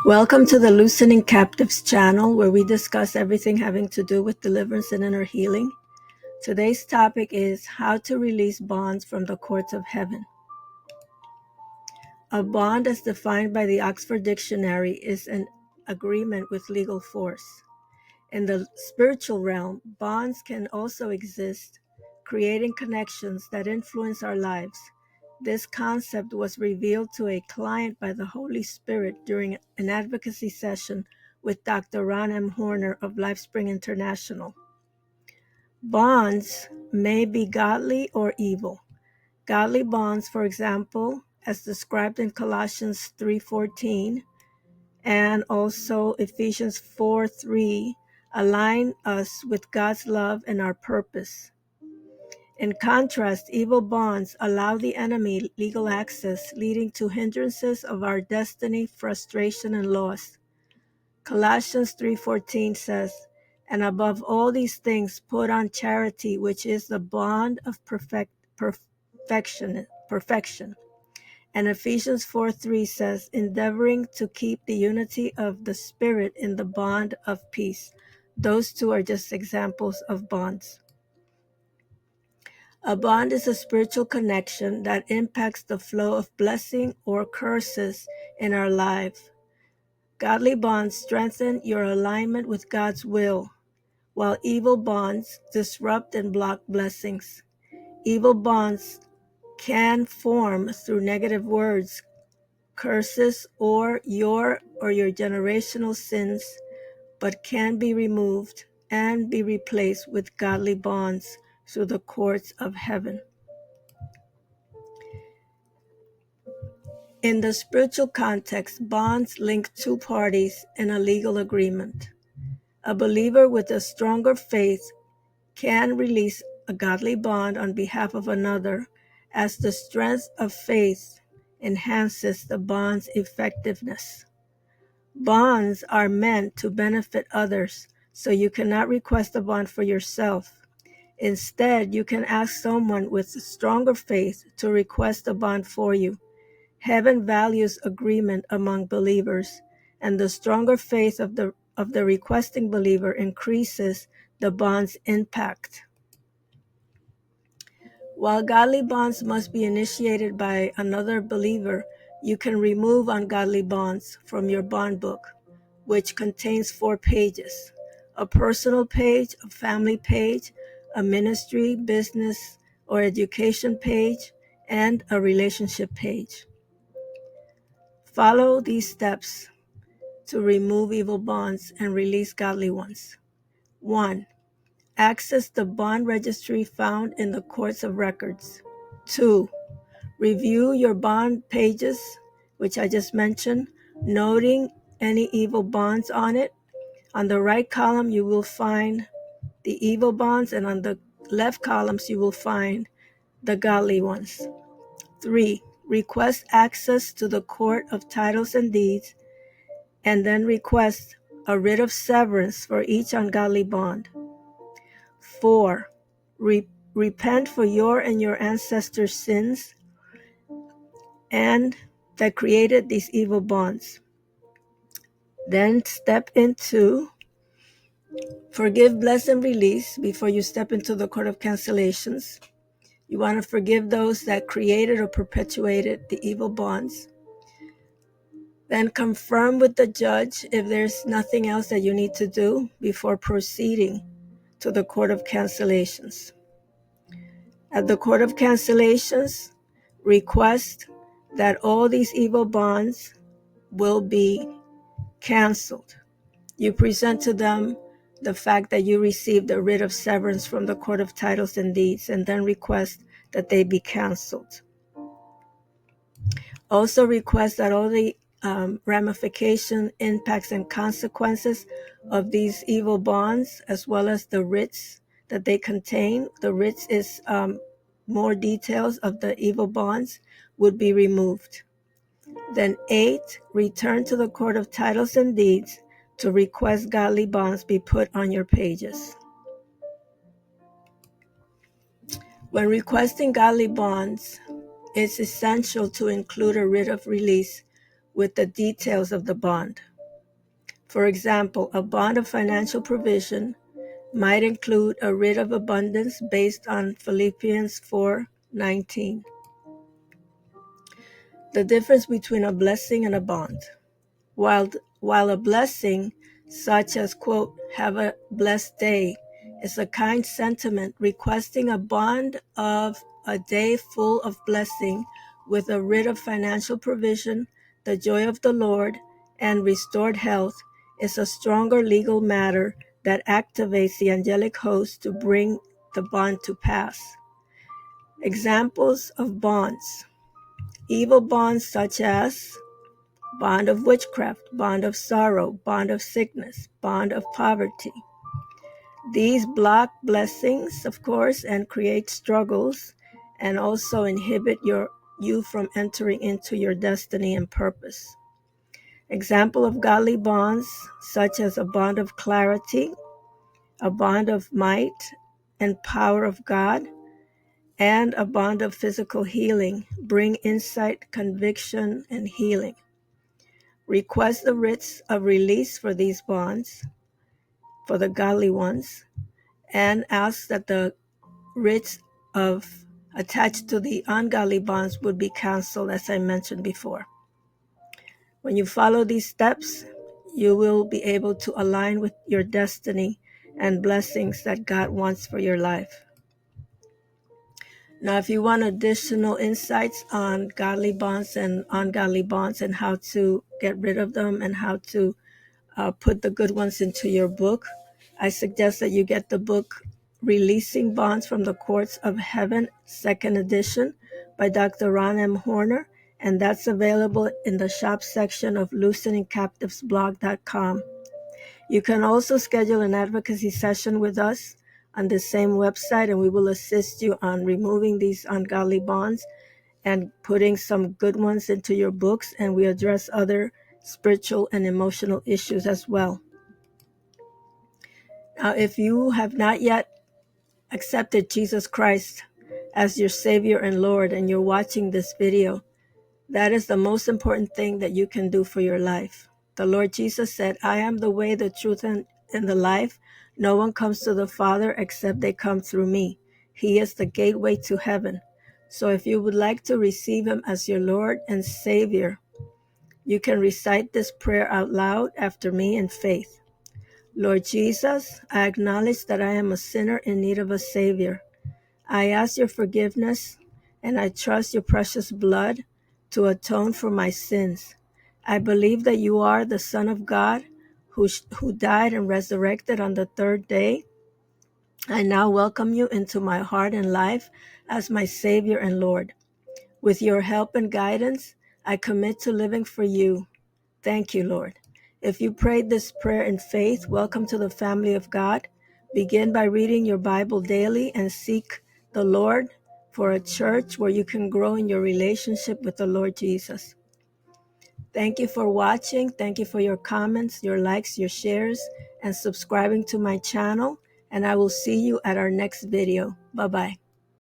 Welcome to the Loosening Captives channel, where we discuss everything having to do with deliverance and inner healing. Today's topic is how to release bonds from the courts of heaven. A bond, as defined by the Oxford Dictionary, is an agreement with legal force. In the spiritual realm, bonds can also exist, creating connections that influence our lives. This concept was revealed to a client by the Holy Spirit during an advocacy session with Dr. Ron M. Horner of LifeSpring International. Bonds may be godly or evil. Godly bonds, for example, as described in Colossians 3:14 and also Ephesians 4:3, align us with God's love and our purpose. In contrast, evil bonds allow the enemy legal access, leading to hindrances of our destiny, frustration, and loss. Colossians 3:14 says, "And above all these things put on charity, which is the bond of perfection." And Ephesians 4:3 says, "Endeavoring to keep the unity of the Spirit in the bond of peace." Those two are just examples of bonds. A bond is a spiritual connection that impacts the flow of blessing or curses in our life. Godly bonds strengthen your alignment with God's will, while evil bonds disrupt and block blessings. Evil bonds can form through negative words, curses, or your generational sins, but can be removed and be replaced with godly bonds through the courts of heaven. In the spiritual context, bonds link two parties in a legal agreement. A believer with a stronger faith can release a godly bond on behalf of another, as the strength of faith enhances the bond's effectiveness. Bonds are meant to benefit others, so you cannot request a bond for yourself. Instead, you can ask someone with stronger faith to request a bond for you. Heaven values agreement among believers, and the stronger faith of the requesting believer increases the bond's impact. While godly bonds must be initiated by another believer, you can remove ungodly bonds from your bond book, which contains 4 pages: a personal page, a family page, a ministry, business, or education page, and a relationship page. Follow these steps to remove evil bonds and release godly ones. 1. Access the bond registry found in the courts of records. 2. Review your bond pages, which I just mentioned, noting any evil bonds on it. On the right column, you will find the evil bonds, and on the left columns, you will find the godly ones. 3. Request access to the court of titles and deeds, and then request a writ of severance for each ungodly bond. 4. Repent for your and your ancestors' sins and that created these evil bonds. Then step into forgive, bless, and release before you step into the court of cancellations. You want to forgive those that created or perpetuated the evil bonds. Then confirm with the judge if there's nothing else that you need to do before proceeding to the court of cancellations. At the court of cancellations, request that all these evil bonds will be canceled. You present to them the fact that you received a writ of severance from the court of titles and deeds, and then request that they be canceled. Also request that all the ramification, impacts, and consequences of these evil bonds, as well as the writs that they contain. The writs is more details of the evil bonds would be removed. Then 8, return to the court of titles and deeds to request godly bonds be put on your pages. When requesting godly bonds, it's essential to include a writ of release with the details of the bond. For example, a bond of financial provision might include a writ of abundance based on Philippians 4:19. The difference between a blessing and a bond. While a blessing, such as, quote, have a blessed day, is a kind sentiment, requesting a bond of a day full of blessing with a writ of financial provision, the joy of the Lord, and restored health is a stronger legal matter that activates the angelic host to bring the bond to pass. Examples of bonds. Evil bonds such as bond of witchcraft, bond of sorrow, bond of sickness, bond of poverty. These block blessings, of course, and create struggles and also inhibit you from entering into your destiny and purpose. Example of godly bonds, such as a bond of clarity, a bond of might and power of God, and a bond of physical healing, bring insight, conviction, and healing. Request the writs of release for these bonds, for the godly ones, and ask that the writs of attached to the ungodly bonds would be canceled, as I mentioned before. When you follow these steps, you will be able to align with your destiny and blessings that God wants for your life. Now, if you want additional insights on godly bonds and ungodly bonds and how to get rid of them and how to put the good ones into your book, I suggest that you get the book Releasing Bonds from the Courts of Heaven, 2nd edition by Dr. Ron M. Horner, and that's available in the shop section of looseningcaptivesblog.com. You can also schedule an advocacy session with us on the same website, and we will assist you on removing these ungodly bonds and putting some good ones into your books, and we address other spiritual and emotional issues as well. Now, if you have not yet accepted Jesus Christ as your Savior and Lord, and you're watching this video, that is the most important thing that you can do for your life. The Lord Jesus said, I am the way, the truth, and the life. No one comes to the Father except they come through me. He is the gateway to heaven. So if you would like to receive him as your Lord and Savior, you can recite this prayer out loud after me in faith. Lord Jesus, I acknowledge that I am a sinner in need of a Savior. I ask your forgiveness, and I trust your precious blood to atone for my sins. I believe that you are the Son of God who died and resurrected on the third day. I now welcome you into my heart and life as my Savior and Lord. With your help and guidance, I commit to living for you. Thank you, Lord. If you prayed this prayer in faith, welcome to the family of God. Begin by reading your Bible daily and seek the Lord for a church where you can grow in your relationship with the Lord Jesus. Thank you for watching. Thank you for your comments, your likes, your shares, and subscribing to my channel. And I will see you at our next video. Bye-bye.